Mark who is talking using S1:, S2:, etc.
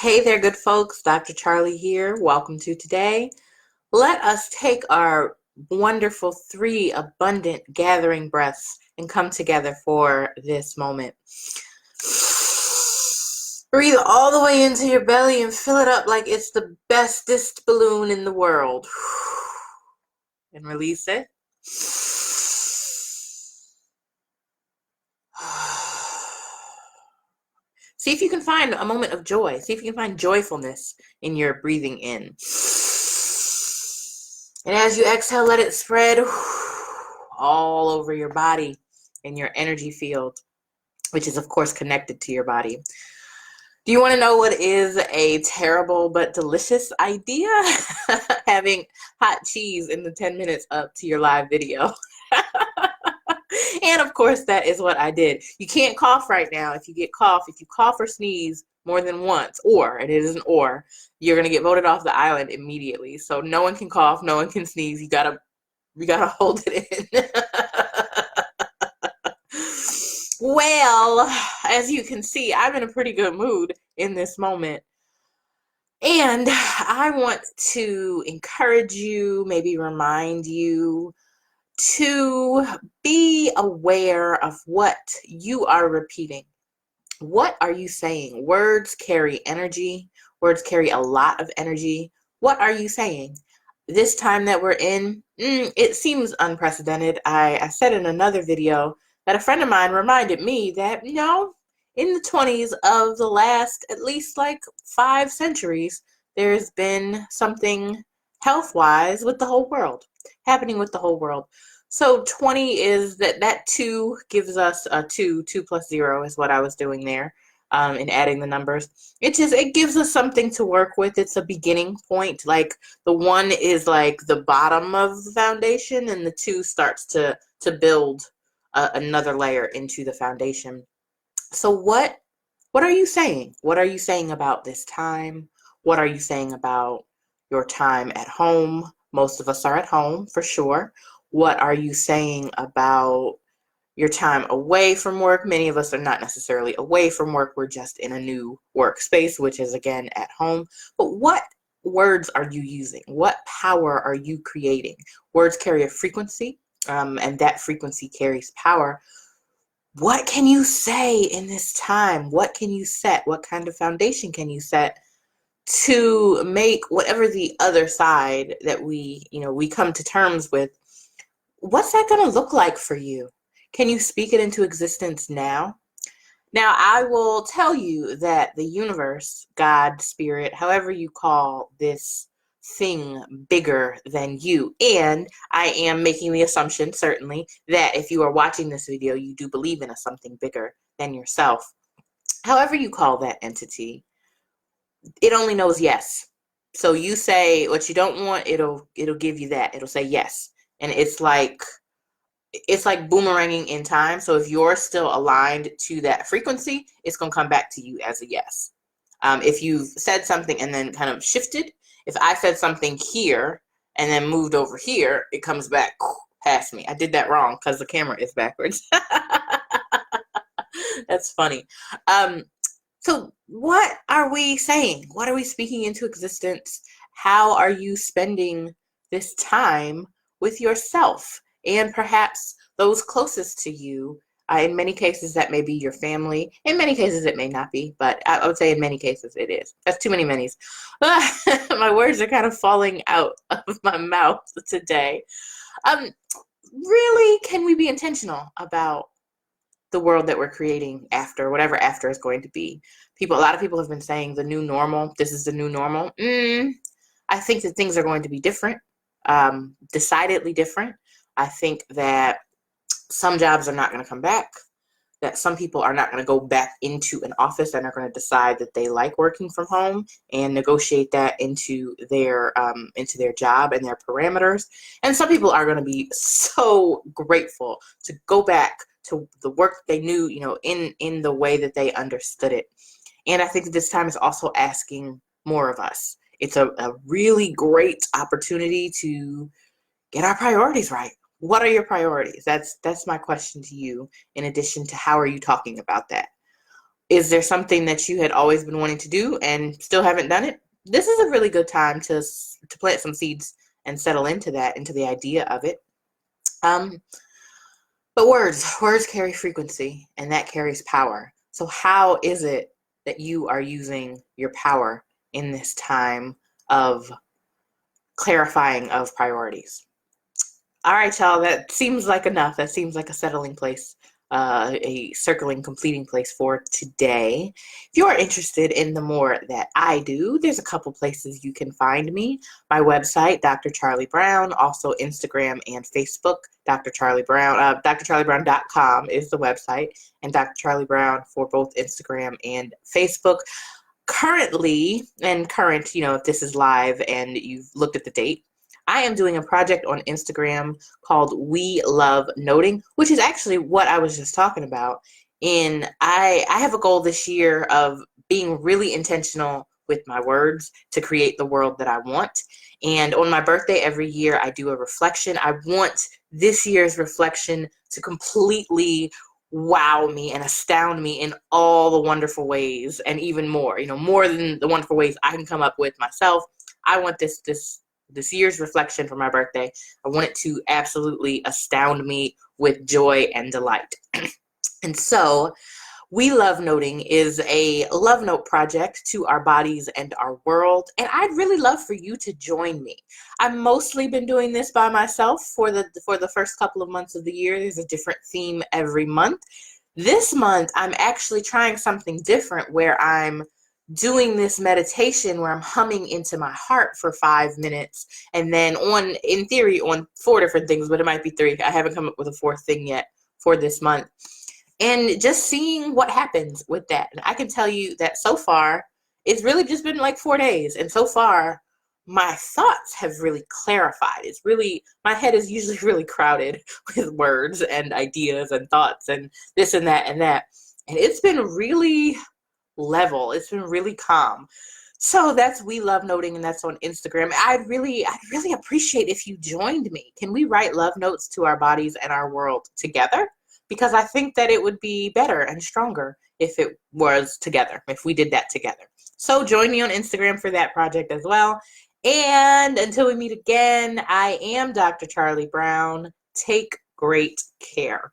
S1: Hey there, good folks. Dr. Charlie here. Welcome to today. Let us take our wonderful three abundant gathering breaths and come together for this moment. Breathe all the way into your belly and fill it up like it's the bestest balloon in the world. And release it. See if you can find a moment of joy. See if you can find joyfulness in your breathing in. And as you exhale, let it spread all over your body and your energy field, which is, of course, connected to your body. Do you want to know what is a terrible but delicious idea? Having hot cheese in the 10 minutes up to your live video. And of course, that is what I did. You can't cough right now. If you cough or sneeze more than once, or it is an or, you're gonna get voted off the island immediately. So no one can cough, no one can sneeze. We gotta hold it in. Well, as you can see, I'm in a pretty good mood in this moment. And I want to encourage you, maybe remind you to be aware of what you are repeating. What are you saying? Words carry energy. Words carry a lot of energy. What are you saying? This time that we're in, it seems unprecedented. I said in another video that a friend of mine reminded me that, in the 20s of the last at least like 5 centuries, there's been something health-wise with the whole world, happening with the whole world. So 20 is that 2 gives us a 2 plus 0 is what I was doing there, in adding the numbers. It gives us something to work with. It's a beginning point. Like the 1 is like the bottom of the foundation, and the 2 starts to build another layer into the foundation. So what are you saying? What are you saying about this time? What are you saying about your time at home? Most of us are at home for sure. What are you saying about your time away from work? Many of us are not necessarily away from work. We're just in a new workspace, which is again at home. But what words are you using? What power are you creating? Words carry a frequency, and that frequency carries power. What can you say in this time? What can you set? What kind of foundation can you set to make whatever the other side that we come to terms with? What's that going to look like for you? Can you speak it into existence now? Now, I will tell you that the universe, God, spirit, however you call this thing bigger than you, and I am making the assumption, certainly, that if you are watching this video, you do believe in something bigger than yourself. However you call that entity, it only knows yes. So you say what you don't want, it'll give you that. It'll say yes. And it's like boomeranging in time. So if you're still aligned to that frequency, it's going to come back to you as a yes. If you've said something and then kind of shifted, if I said something here and then moved over here, it comes back past me. I did that wrong because the camera is backwards. That's funny. So what are we saying? What are we speaking into existence? How are you spending this time with yourself and perhaps those closest to you? In many cases, that may be your family. In many cases, it may not be, but I would say in many cases it is. That's too many manys. My words are kind of falling out of my mouth today. Really, can we be intentional about the world that we're creating after, whatever after is going to be? A lot of people have been saying the new normal. This is the new normal. I think that things are going to be different, decidedly different. I think that some jobs are not going to come back, that some people are not going to go back into an office and are going to decide that they like working from home and negotiate that into their job and their parameters. And some people are going to be so grateful to go back to the work they knew, in the way that they understood it. And I think that this time is also asking more of us. It's a really great opportunity to get our priorities right. What are your priorities? That's my question to you, in addition to how are you talking about that? Is there something that you had always been wanting to do and still haven't done it? This is a really good time to plant some seeds and settle into that, into the idea of it. Um, but words carry frequency, and that carries power. So how is it that you are using your power in this time of clarifying of priorities? All right, y'all, that seems like enough. That seems like a settling place, a circling, completing place for today. If you are interested in the more that I do, there's a couple places you can find me. My website, Dr. Charli Brown, also Instagram and Facebook, Dr. Charli Brown. drcharlibrown.com is the website, and Dr. Charli Brown for both Instagram and Facebook. Currently, and current, if this is live and you've looked at the date, I am doing a project on Instagram called We Love Noting, which is actually what I was just talking about. And I have a goal this year of being really intentional with my words to create the world that I want. And on my birthday every year, I do a reflection. I want this year's reflection to completely wow me and astound me in all the wonderful ways, and even more, more than the wonderful ways I can come up with myself. I want this year's reflection for my birthday, I want it to absolutely astound me with joy and delight. And so We Love Noting is a love note project to our bodies and our world, and I'd really love for you to join me. I've mostly been doing this by myself for the first couple of months of the year. There's a different theme every month. This month, I'm actually trying something different where I'm doing this meditation where I'm humming into my heart for 5 minutes, and then in theory, on 4 different things, but it might be 3. I haven't come up with a 4th thing yet for this month. And just seeing what happens with that. And I can tell you that so far, it's really just been like 4 days. And so far, my thoughts have really clarified. My head is usually really crowded with words and ideas and thoughts and this and that and that. And it's been really level. It's been really calm. So that's We Love Noting, and that's on Instagram. I'd really appreciate if you joined me. Can we write love notes to our bodies and our world together? Because I think that it would be better and stronger if it was together, if we did that together. So join me on Instagram for that project as well. And until we meet again, I am Dr. Charli Brown. Take great care.